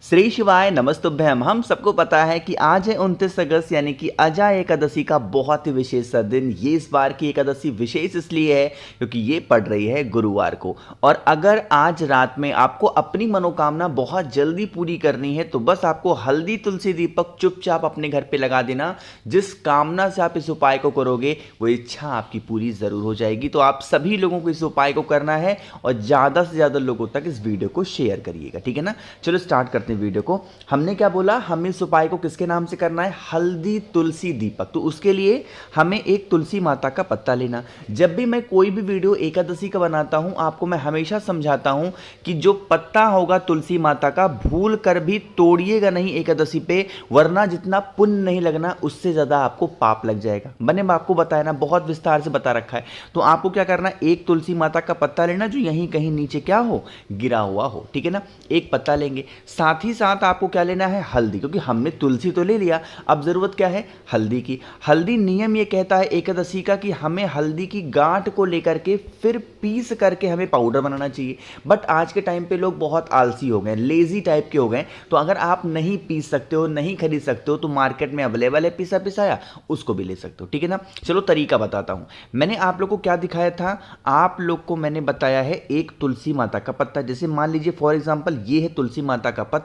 श्री शिवाय नमस्तुभ्यम। हम सबको पता है कि आज है 29 अगस्त यानी कि अजा एकादशी का बहुत ही विशेष सा दिन। ये इस बार की एकादशी विशेष इसलिए है क्योंकि ये पड़ रही है गुरुवार को। और अगर आज रात में आपको अपनी मनोकामना बहुत जल्दी पूरी करनी है तो बस आपको हल्दी तुलसी दीपक चुपचाप अपने घर पे लगा देना। जिस कामना से आप इस उपाय को करोगे वो इच्छा आपकी पूरी जरूर हो जाएगी। तो आप सभी लोगों को इस उपाय को करना है और ज़्यादा से ज़्यादा लोगों तक इस वीडियो को शेयर करिएगा, ठीक है ना। चलो स्टार्ट करते हैं वीडियो को। हमने क्या बोला, हम इस उपाय को किसके नाम से करना है? हल्दी तुलसी दीपक। तो उसके लिए हमें एक तुलसी माता का पत्ता लेना। जब भी मैं कोई भी वीडियो एकादशी का बनाता हूं आपको मैं हमेशा समझाता हूं कि जो पत्ता होगा तुलसी माता का भूल कर भी तोड़िएगा नहीं एकादशी पे, वरना जितना पुण्य नहीं लगना उससे ज्यादा आपको पाप लग जाएगा। मैंने आपको बताया ना, बहुत विस्तार से बता रखा है। तो आपको क्या करना है, एक तुलसी माता का पत्ता लेना जो यहीं कहीं नीचे क्या हो, गिरा हुआ हो, ठीक है ना। एक पत्ता लेंगे, साथ ही साथ आपको क्या लेना है, हल्दी। क्योंकि हमने तुलसी तो ले लिया, अब जरूरत क्या है, हल्दी की। हल्दी नियम ये कहता है एकादशी का कि हमें हल्दी की गांठ को लेकर के फिर पीस करके हमें पाउडर बनाना चाहिए। बट आज के टाइम पे लोग बहुत आलसी हो गए, लेजी टाइप के हो गए। तो अगर आप नहीं पीस सकते हो, नहीं खरीद सकते हो, तो मार्केट में अवेलेबल है पिसा पिसाया, उसको भी ले सकते हो, ठीक है ना। चलो तरीका बताता हूं। मैंने आप लोग को क्या दिखाया था, आप लोग को मैंने बताया है एक तुलसी माता का पत्ता। जैसे मान लीजिए फॉर एग्जांपल ये है तुलसी माता का पत्ता।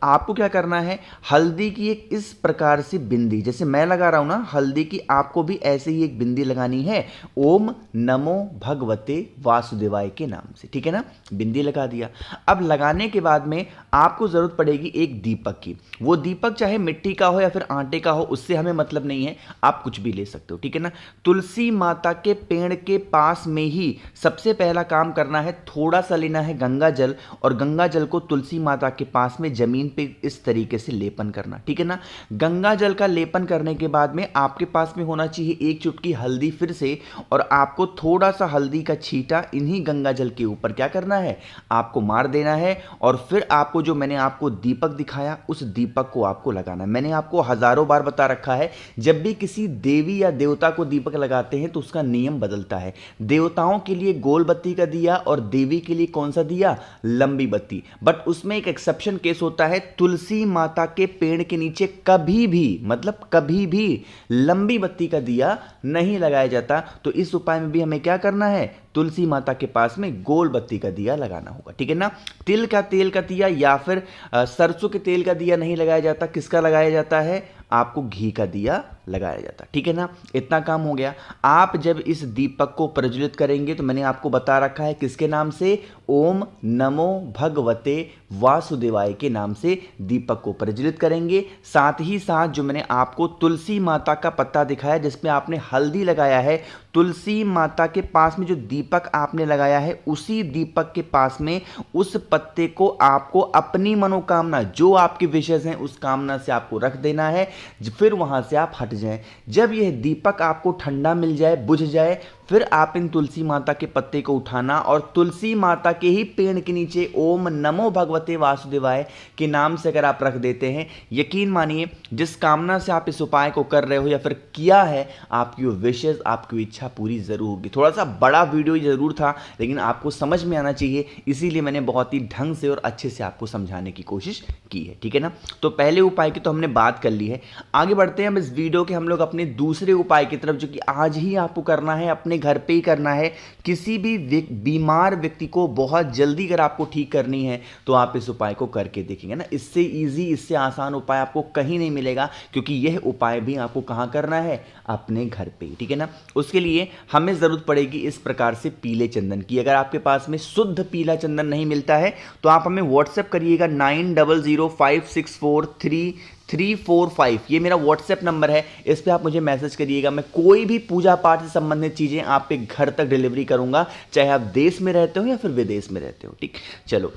आपको क्या करना है, हल्दी की एक इस प्रकार से बिंदी, जैसे मैं लगा रहा हूं ना हल्दी की, आपको भी ऐसे ही एक बिंदी लगानी है। ओम नमो भगवते वासुदेवाय के नाम से, ठीक है ना। बिंदी लगा दिया। अब लगाने के बाद में आपको जरूरत पड़ेगी एक दीपक की। वो दीपक चाहे मिट्टी का हो या फिर आटे का हो, उससे हमें मतलब नहीं है, आप कुछ भी ले सकते हो, ठीक है ना। तुलसी माता के पेड़ के पास में ही सबसे पहला काम करना है, थोड़ा सा लेना है गंगा जल, और गंगा जल को तुलसी माता के पास में जमीन पे इस तरीके से लेपन करना, ठीक है ना। गंगा जल का लेपन करने के बाद में आपके पास में होना चाहिए एक चुटकी हल्दी फिर से, और आपको थोड़ा सा हल्दी का छींटा इन्हीं गंगा जल के ऊपर क्या करना है, आपको मार देना है। और फिर आपको जो मैंने आपको दीपक दिखाया उस दीपक को आपको लगाना है। मैंने आपको हजारों बार बता रखा है, जब भी किसी देवी या देवता को दीपक लगाते हैं तो उसका नियम बदलता है। देवताओं के लिए गोल बत्ती का दिया और देवी के लिए कौन सा दिया, लंबी बत्ती। बट उसमें एक एक्सेप्शन केस होता है, तुलसी माता के पेड़ के नीचे कभी भी, मतलब कभी भी लंबी बत्ती का दिया नहीं लगाया जाता। तो इस उपाय में भी हमें क्या करना है, तुलसी माता के पास में गोल बत्ती का दिया लगाना होगा, ठीक है ना। तिल का तेल का दिया या फिर सरसों के तेल का दिया नहीं लगाया जाता। किसका लगाया जाता है, आपको घी का दिया लगाया जाता, ठीक है ना। इतना काम हो गया। आप जब इस दीपक को प्रज्वलित करेंगे तो मैंने आपको बता रखा है किसके नाम से, ओम नमो भगवते वासुदेवाय के नाम से दीपक को प्रज्वलित करेंगे। साथ ही साथ जो मैंने आपको तुलसी माता का पत्ता दिखाया जिसमें आपने हल्दी लगाया है, तुलसी माता के पास में जो दीपक आपने लगाया है उसी दीपक के पास में उस पत्ते को आपको अपनी मनोकामना जो आपकी विशेष हैं उस कामना से आपको रख देना है। फिर वहां से आप हट जाएं। जब यह दीपक आपको ठंडा मिल जाए, बुझ जाए, फिर आप इन तुलसी माता के पत्ते को उठाना और तुलसी माता के ही पेड़ के नीचे ओम नमो भगवते वासुदेवाय के नाम से अगर आप रख देते हैं, यकीन मानिए जिस कामना से आप इस उपाय को कर रहे हो या फिर किया है, आपकी वो विशेष, आपकी इच्छा पूरी जरूर होगी। थोड़ा सा बड़ा वीडियो जरूर था लेकिन आपको समझ में आना चाहिए, इसीलिए मैंने बहुत ही ढंग से और अच्छे से आपको समझाने की कोशिश की है, ठीक है ना। तो पहले उपाय की तो हमने बात कर ली है। आगे बढ़ते हैं हम इस वीडियो के, हम लोग अपने दूसरे उपाय की तरफ, जो कि आज ही आपको करना है, अपने घर पे ही करना है। किसी भी बीमार व्यक्ति को बहुत जल्दी अगर आपको ठीक करनी है तो आप इस उपाय को करके देखेंगे ना। इससे इजी, इससे आसान उपाय आपको कहीं नहीं मिलेगा, क्योंकि यह उपाय भी आपको कहां करना है, अपने घर पे, ठीक है ना। उसके लिए हमें जरूरत पड़ेगी इस प्रकार से पीले चंदन की। अगर आपके पास में शुद्ध पीला चंदन नहीं मिलता है तो आप हमें व्हाट्सएप करिएगा 9005643345। ये मेरा व्हाट्सएप नंबर है, इस पे आप मुझे मैसेज करिएगा। मैं कोई भी पूजा पाठ से संबंधित चीजें आपके घर तक डिलीवरी करूंगा, चाहे आप देश में रहते हो या फिर विदेश में रहते हो, ठीक। चलो,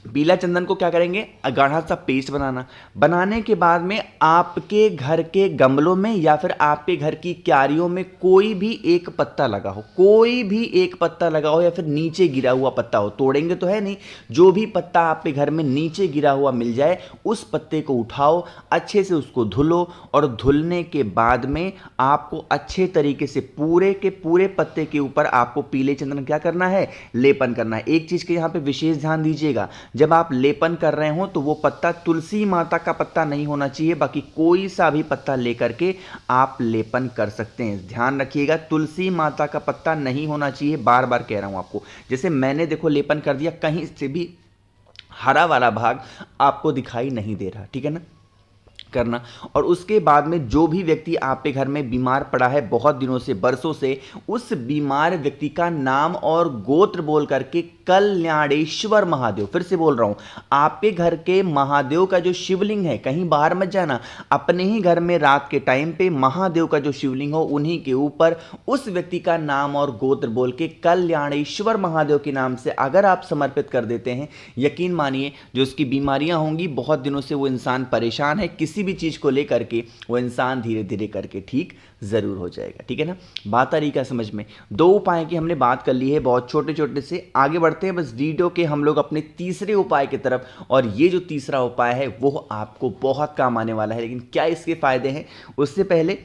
पीला चंदन को क्या करेंगे, गाढ़ा सा पेस्ट बनाना। बनाने के बाद में आपके घर के गमलों में या फिर आपके घर की क्यारियों में कोई भी एक पत्ता लगा हो, कोई भी एक पत्ता लगा हो या फिर नीचे गिरा हुआ पत्ता हो, तोड़ेंगे तो है नहीं, जो भी पत्ता आपके घर में नीचे गिरा हुआ मिल जाए उस पत्ते को उठाओ, अच्छे से उसको धुलो, और धुलने के बाद में आपको अच्छे तरीके से पूरे के पूरे पत्ते के ऊपर आपको पीले चंदन क्या करना है, लेपन करना है। एक चीज के यहां पे विशेष ध्यान दीजिएगा, जब आप लेपन कर रहे हो तो वो पत्ता तुलसी माता का पत्ता नहीं होना चाहिए, बाकी कोई सा भी पत्ता लेकर के आप लेपन कर सकते हैं। ध्यान रखिएगा, तुलसी माता का पत्ता नहीं होना चाहिए, बार बार कह रहा हूं आपको। जैसे मैंने देखो लेपन कर दिया, कहीं से भी हरा वाला भाग आपको दिखाई नहीं दे रहा, ठीक है ना, करना। और उसके बाद में जो भी व्यक्ति आपके घर में बीमार पड़ा है बहुत दिनों से, बरसों से, उस बीमार व्यक्ति का नाम और गोत्र बोल करके कल्याणेश्वर महादेव, फिर से बोल रहा हूं, आपके घर के महादेव का जो शिवलिंग है, कहीं बाहर मत जाना, अपने ही घर में रात के टाइम पे महादेव का जो शिवलिंग हो उन्हीं के ऊपर उस व्यक्ति का नाम और गोत्र बोल के कल्याणेश्वर महादेव के नाम से अगर आप समर्पित कर देते हैं, यकीन मानिए जो उसकी बीमारियां होंगी, बहुत दिनों से वो इंसान परेशान है किसी भी चीज को लेकर के, वो इंसान धीरे धीरे करके ठीक जरूर हो जाएगा, ठीक है ना। बात आ रही क्या समझ में? 2 उपाय की हमने बात कर ली है, बहुत छोटे छोटे से। आगे बढ़ते हैं बस वीडियो के हम लोग अपने तीसरे उपाय की तरफ, और ये जो तीसरा उपाय है वो आपको बहुत काम आने वाला है। लेकिन क्या इसके फायदे हैं, उससे पहले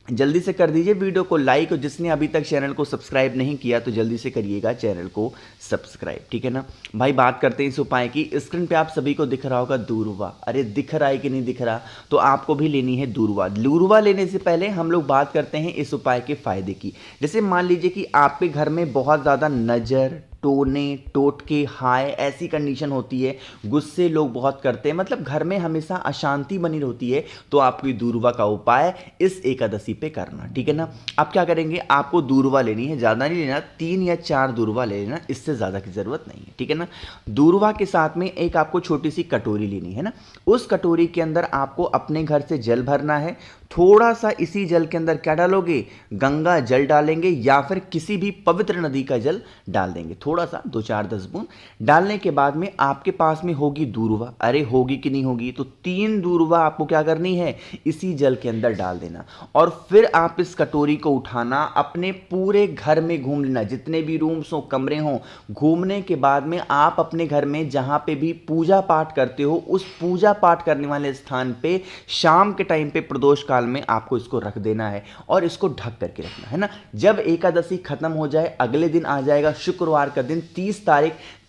जल्दी से कर दीजिए वीडियो को लाइक, और जिसने अभी तक चैनल को सब्सक्राइब नहीं किया तो जल्दी से करिएगा चैनल को सब्सक्राइब, ठीक है ना भाई। बात करते हैं इस उपाय की। स्क्रीन पे आप सभी को दिख रहा होगा दूरवा, अरे दिख रहा है कि नहीं दिख रहा, तो आपको भी लेनी है दूरवा। दूरवा लेने से पहले हम लोग बात करते हैं इस उपाय के फायदे की। जैसे मान लीजिए कि आपके घर में बहुत ज़्यादा नज़र, टोने, टोटके, हाय ऐसी कंडीशन होती है, गुस्से लोग बहुत करते हैं, मतलब घर में हमेशा अशांति बनी रहती है, तो आपकी दूरवा का उपाय इस एकादशी पे करना, ठीक है ना। आप क्या करेंगे, आपको दूरवा लेनी है, ज़्यादा नहीं लेना, 3 या 4 दूरवा ले लेना, इससे ज़्यादा की ज़रूरत नहीं है, ठीक है ना। दूरवा के साथ में एक आपको छोटी सी कटोरी लेनी है ना, उस कटोरी के अंदर आपको अपने घर से जल भरना है। थोड़ा सा इसी जल के अंदर क्या डालोगे, गंगा जल डालेंगे या फिर किसी भी पवित्र नदी का जल डाल देंगे, थोड़ा सा 2-4-10 बूंद डालने के बाद में आपके पास में होगी दूरवा। अरे होगी कि नहीं होगी, तो 3 दूरवा आपको क्या करनी है, इसी जल के अंदर डाल देना, और फिर आप इस कटोरी को उठाना, अपने पूरे घर में घूम लेना, जितने भी रूम्स हो, कमरे हों, घूमने के बाद में आप अपने घर में जहां पे भी पूजा पाठ करते हो, उस पूजा पाठ करने वाले स्थान पे शाम के टाइम पे प्रदोष काल में आपको इसको रख देना है और इसको ढक करके रखना है ना। जब एकादशी खत्म हो जाए, अगले दिन आ जाएगा शुक्रवार का दिन,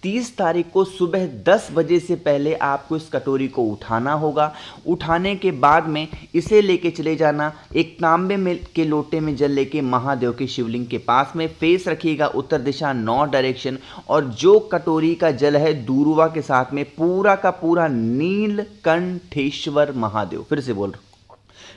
30 तारीख को सुबह 10 बजे से पहले आपको इस कटोरी को उठाना होगा। उठाने के बाद में इसे लेके चले जाना, एक तांबे में के लोटे में जल लेके महादेव के शिवलिंग के पास में फेस रखिएगा उत्तर दिशा, नॉर्थ डायरेक्शन, और जो कटोरी का जल है दूरवा के साथ में पूरा का पूरा नीलकंठेश्वर महादेव, फिर से बोल रहा हूं,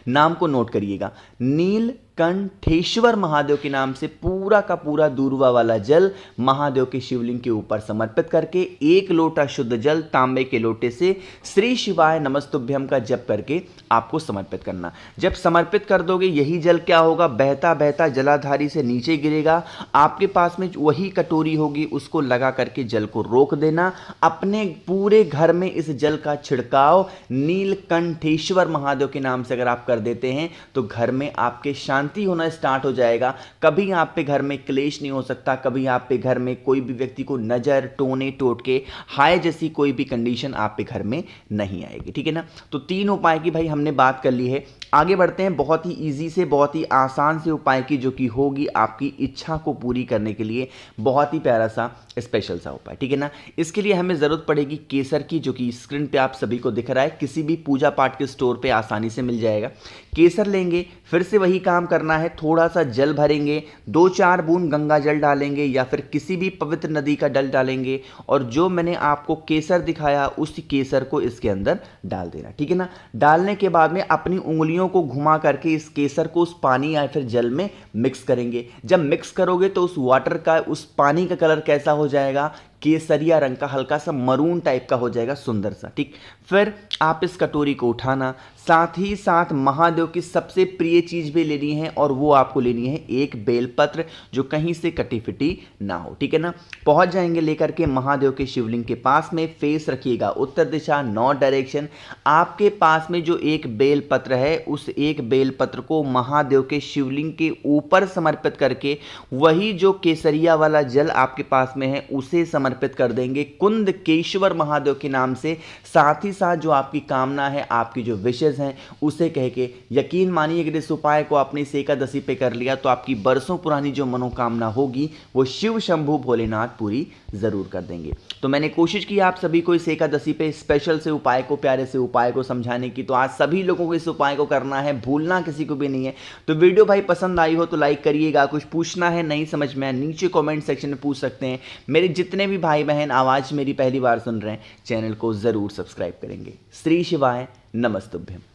नाम को नोट करिएगा, नीलकंठेश्वर महादेव के नाम से पूरा का पूरा दूरवा वाला जल महादेव के शिवलिंग के ऊपर समर्पित करके 1 लोटा शुद्ध जल तांबे के लोटे से श्री शिवाय नमस्तुभ्यम का जप करके आपको समर्पित करना। जब समर्पित कर दोगे, यही जल क्या होगा, बहता बहता जलाधारी से नीचे गिरेगा, आपके पास में वही कटोरी होगी, उसको लगा करके जल को रोक देना। अपने पूरे घर में इस जल का छिड़काव नीलकंठेश्वर महादेव के नाम से अगर आप कर देते हैं तो घर में आपके शांति होना स्टार्ट हो जाएगा। कभी आप पे घर में क्लेश नहीं हो सकता, कभी आप पे घर में कोई भी व्यक्ति को नजर, टोने, टोटके, हाय जैसी कोई भी कंडीशन आप पे घर में नहीं आएगी, ठीक है ना। तो 3 उपाय की भाई हमने बात कर ली है। आगे बढ़ते हैं बहुत ही इजी से, बहुत ही आसान से उपाय की, जो कि होगी आपकी इच्छा को पूरी करने के लिए बहुत ही प्यारा सा स्पेशल सा उपाय, ठीक है ना। इसके लिए हमें जरूरत पड़ेगी केसर की, जो कि स्क्रीन पे आप सभी को दिख रहा है, किसी भी पूजा पाठ के स्टोर पे आसानी से मिल जाएगा। केसर लेंगे, फिर से वही काम करना है, थोड़ा सा जल भरेंगे, 2-4 बूंद गंगा जल डालेंगे या फिर किसी भी पवित्र नदी का जल डालेंगे, और जो मैंने आपको केसर दिखाया उस केसर को इसके अंदर डाल देना, ठीक है ना। डालने के बाद में अपनी उंगलियों को घुमा करके इस केसर को उस पानी या फिर जल में मिक्स करेंगे। जब मिक्स करोगे तो उस वाटर का, उस पानी का कलर कैसा हो जाएगा, केसरिया रंग का, हल्का सा मरून टाइप का हो जाएगा, सुंदर सा, ठीक। फिर आप इस कटोरी को उठाना, साथ ही साथ महादेव की सबसे प्रिय चीज भी लेनी है, और वो आपको लेनी है एक बेलपत्र, जो कहीं से कटी फिटी ना हो, ठीक है ना। पहुंच जाएंगे लेकर के महादेव के शिवलिंग के पास में, फेस रखिएगा उत्तर दिशा, नॉर्थ डायरेक्शन। आपके पास में जो एक बेलपत्र है, उस एक बेलपत्र को महादेव के शिवलिंग के ऊपर समर्पित करके, वही जो केसरिया वाला जल आपके पास में है उसे समर्पित समर्पित कर देंगे कुंदकेश्वर महादेव के नाम से। साथ ही साथ जो आपकी कामना है, आपकी जो विशेष हैं, उसे कह के यकीन मानिए अगर इस उपाय को आपने इस एकादशी पे कर लिया तो आपकी बरसों पुरानी जो मनोकामना होगी वो शिव शंभू भोलेनाथ पूरी जरूर कर देंगे। तो मैंने कोशिश की आप सभी को इस एकादशी पे स्पेशल से उपाय को, प्यारे से उपाय को समझाने की। तो आज सभी लोगों को इस उपाय को करना है, भूलना किसी को भी नहीं है। तो वीडियो भाई पसंद आई हो तो लाइक करिएगा। कुछ पूछना है, नहीं समझ में, नीचे कमेंट सेक्शन में पूछ सकते हैं। मेरे जितने भी भाई बहन आवाज़ मेरी पहली बार सुन रहे हैं, चैनल को ज़रूर सब्सक्राइब करेंगे। श्री शिवाय नमस्तुभ्यम।